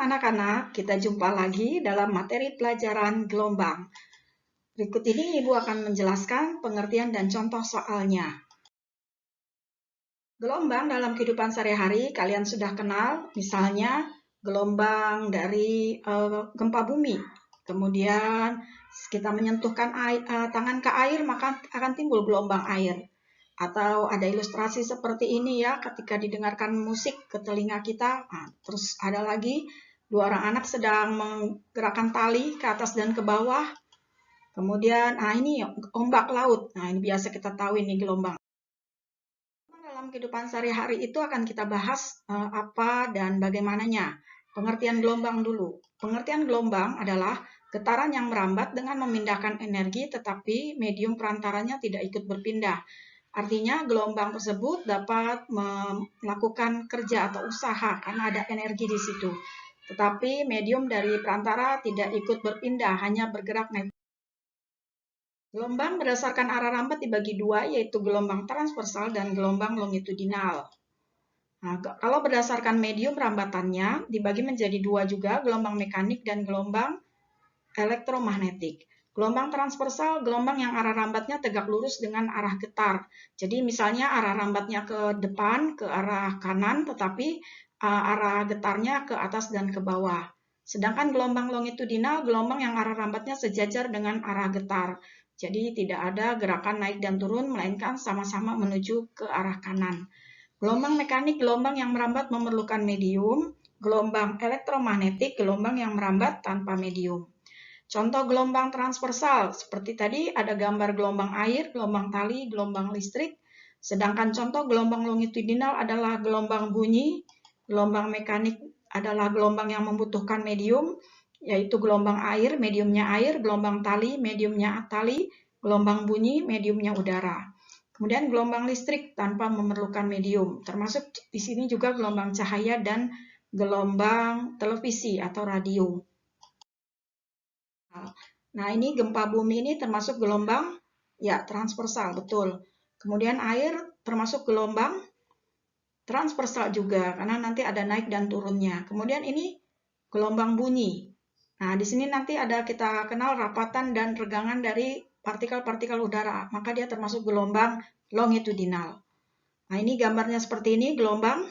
anak-anak, kita jumpa lagi dalam materi pelajaran gelombang. Berikut ini Ibu akan menjelaskan pengertian dan contoh soalnya. Gelombang dalam kehidupan sehari-hari kalian sudah kenal, misalnya gelombang dari gempa bumi. Kemudian kita menyentuhkan tangan ke air, maka akan timbul gelombang air. Atau ada ilustrasi seperti ini ya, ketika didengarkan musik ke telinga kita. Nah, terus ada lagi dua orang anak sedang menggerakkan tali ke atas dan ke bawah. Kemudian, ini ombak laut. Nah, ini biasa kita tahu ini gelombang. Dalam kehidupan sehari-hari itu akan kita bahas apa dan bagaimananya. Pengertian gelombang dulu. Pengertian gelombang adalah getaran yang merambat dengan memindahkan energi, tetapi medium perantaranya tidak ikut berpindah. Artinya gelombang tersebut dapat melakukan kerja atau usaha karena ada energi di situ. Tetapi medium dari perantara tidak ikut berpindah, hanya bergerak naik. Gelombang berdasarkan arah rambat dibagi dua, yaitu gelombang transversal dan gelombang longitudinal. Nah, kalau berdasarkan medium rambatannya dibagi menjadi dua juga, gelombang mekanik dan gelombang elektromagnetik. Gelombang transversal, gelombang yang arah rambatnya tegak lurus dengan arah getar. Jadi misalnya arah rambatnya ke depan, ke arah kanan, tetapi arah getarnya ke atas dan ke bawah. Sedangkan gelombang longitudinal, gelombang yang arah rambatnya sejajar dengan arah getar. Jadi tidak ada gerakan naik dan turun, melainkan sama-sama menuju ke arah kanan. Gelombang mekanik, gelombang yang merambat memerlukan medium. Gelombang elektromagnetik, gelombang yang merambat tanpa medium. Contoh gelombang transversal, seperti tadi ada gambar gelombang air, gelombang tali, gelombang listrik. Sedangkan contoh gelombang longitudinal adalah gelombang bunyi, gelombang mekanik adalah gelombang yang membutuhkan medium, yaitu gelombang air, mediumnya air, gelombang tali, mediumnya tali, gelombang bunyi, mediumnya udara. Kemudian gelombang listrik tanpa memerlukan medium, termasuk di sini juga gelombang cahaya dan gelombang televisi atau radio. Nah, ini gempa bumi ini termasuk gelombang ya transversal, betul. Kemudian air termasuk gelombang transversal juga karena nanti ada naik dan turunnya. Kemudian ini gelombang bunyi. Nah, di sini nanti ada kita kenal rapatan dan regangan dari partikel-partikel udara, maka dia termasuk gelombang longitudinal. Nah, ini gambarnya seperti ini, gelombang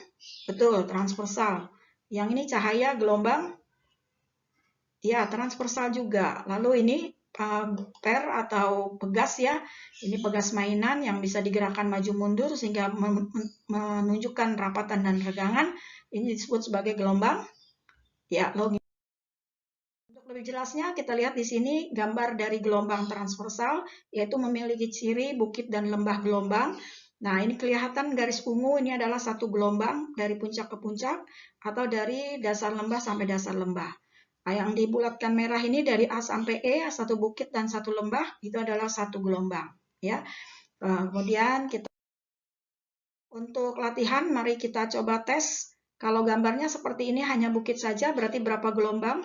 betul transversal. Yang ini cahaya gelombang ya, transversal juga. Lalu ini per atau pegas ya. Ini pegas mainan yang bisa digerakkan maju mundur sehingga menunjukkan rapatan dan regangan. Ini disebut sebagai gelombang ya longitudinal. Untuk lebih jelasnya kita lihat di sini gambar dari gelombang transversal, yaitu memiliki ciri bukit dan lembah gelombang. Nah, ini kelihatan garis ungu ini adalah satu gelombang dari puncak ke puncak atau dari dasar lembah sampai dasar lembah. Nah, yang dibulatkan merah ini dari A sampai E, satu bukit dan satu lembah, itu adalah satu gelombang. Ya. Kemudian kita untuk latihan, mari kita coba tes. Kalau gambarnya seperti ini hanya bukit saja, berarti berapa gelombang?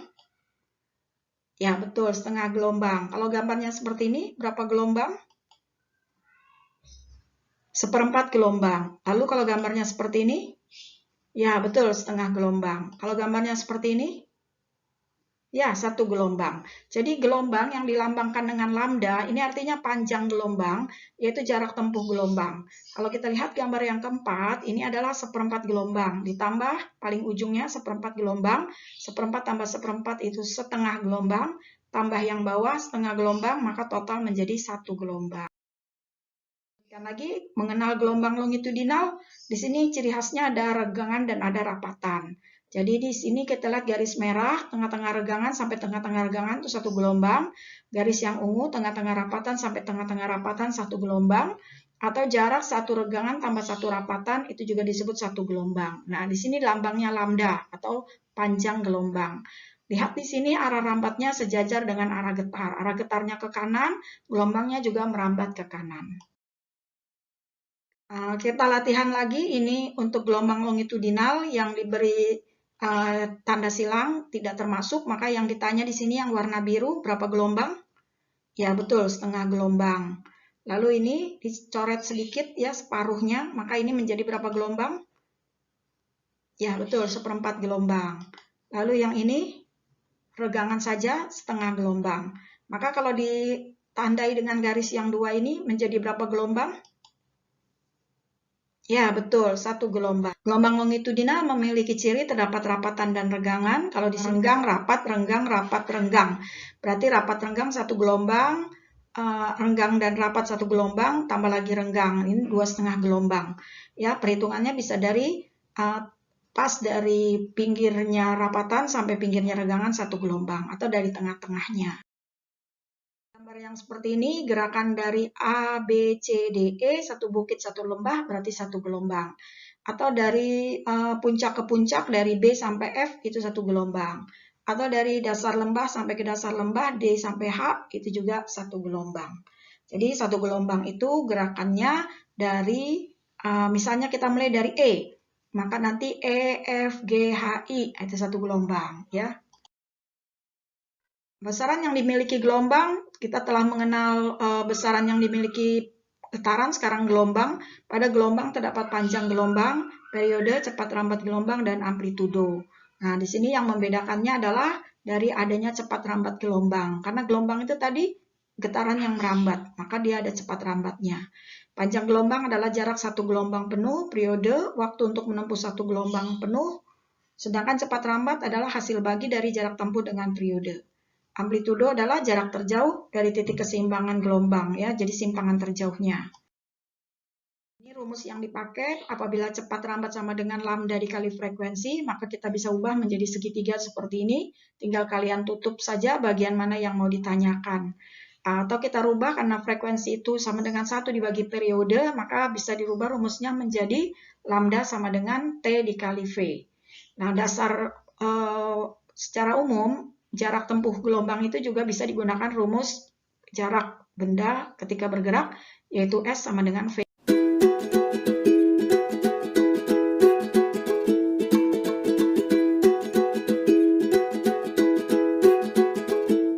Ya, betul, setengah gelombang. Kalau gambarnya seperti ini, berapa gelombang? Seperempat gelombang. Lalu kalau gambarnya seperti ini? Ya, betul, setengah gelombang. Kalau gambarnya seperti ini? Ya, satu gelombang. Jadi gelombang yang dilambangkan dengan lambda, ini artinya panjang gelombang, yaitu jarak tempuh gelombang. Kalau kita lihat gambar yang keempat, ini adalah seperempat gelombang. Ditambah paling ujungnya seperempat gelombang, seperempat tambah seperempat itu setengah gelombang, tambah yang bawah setengah gelombang, maka total menjadi satu gelombang. Dan lagi, mengenal gelombang longitudinal, di sini ciri khasnya ada regangan dan ada rapatan. Jadi di sini kita lihat garis merah, tengah-tengah regangan sampai tengah-tengah regangan itu satu gelombang. Garis yang ungu, tengah-tengah rapatan sampai tengah-tengah rapatan satu gelombang. Atau jarak satu regangan tambah satu rapatan itu juga disebut satu gelombang. Nah, di sini lambangnya lambda atau panjang gelombang. Lihat di sini arah rambatnya sejajar dengan arah getar. Arah getarnya ke kanan, gelombangnya juga merambat ke kanan. Kita latihan lagi ini untuk gelombang longitudinal yang diberi tanda silang tidak termasuk, maka yang ditanya di sini yang warna biru berapa gelombang? Ya, betul, setengah gelombang. Lalu ini dicoret sedikit ya separuhnya, maka ini menjadi berapa gelombang? Ya, betul, seperempat gelombang. Lalu yang ini regangan saja setengah gelombang. Maka kalau ditandai dengan garis yang 2 ini menjadi berapa gelombang? Ya, betul, 1 gelombang. Gelombang longitudinal memiliki ciri terdapat rapatan dan regangan. Kalau di renggang, rapat, renggang. Berarti rapat renggang 1 gelombang, renggang dan rapat 1 gelombang, tambah lagi renggang. Ini 2,5 gelombang. Ya, perhitungannya bisa dari pas dari pinggirnya rapatan sampai pinggirnya regangan 1 gelombang, atau dari tengah-tengahnya. Gambar yang seperti ini, gerakan dari A, B, C, D, E, satu bukit, satu lembah, berarti 1 gelombang. Atau dari puncak ke puncak, dari B sampai F, itu 1 gelombang. Atau dari dasar lembah sampai ke dasar lembah, D sampai H, itu juga 1 gelombang. Jadi 1 gelombang itu gerakannya dari, misalnya kita mulai dari E, maka nanti E, F, G, H, I, itu 1 gelombang, ya. Besaran yang dimiliki gelombang, kita telah mengenal besaran yang dimiliki getaran, sekarang gelombang. Pada gelombang terdapat panjang gelombang, periode, cepat rambat gelombang, dan amplitudo. Nah, di sini yang membedakannya adalah dari adanya cepat rambat gelombang. Karena gelombang itu tadi getaran yang merambat, maka dia ada cepat rambatnya. Panjang gelombang adalah jarak 1 gelombang penuh, periode, waktu untuk menempuh 1 gelombang penuh, sedangkan cepat rambat adalah hasil bagi dari jarak tempuh dengan periode. Amplitudo adalah jarak terjauh dari titik keseimbangan gelombang, ya, jadi simpangan terjauhnya. Ini rumus yang dipakai apabila cepat rambat sama dengan lambda dikali frekuensi, maka kita bisa ubah menjadi segitiga seperti ini. Tinggal kalian tutup saja bagian mana yang mau ditanyakan. Atau kita rubah karena frekuensi itu sama dengan 1 dibagi periode, maka bisa dirubah rumusnya menjadi lambda sama dengan T dikali V. Nah, dasar secara umum, jarak tempuh gelombang itu juga bisa digunakan rumus jarak benda ketika bergerak, yaitu S sama dengan V.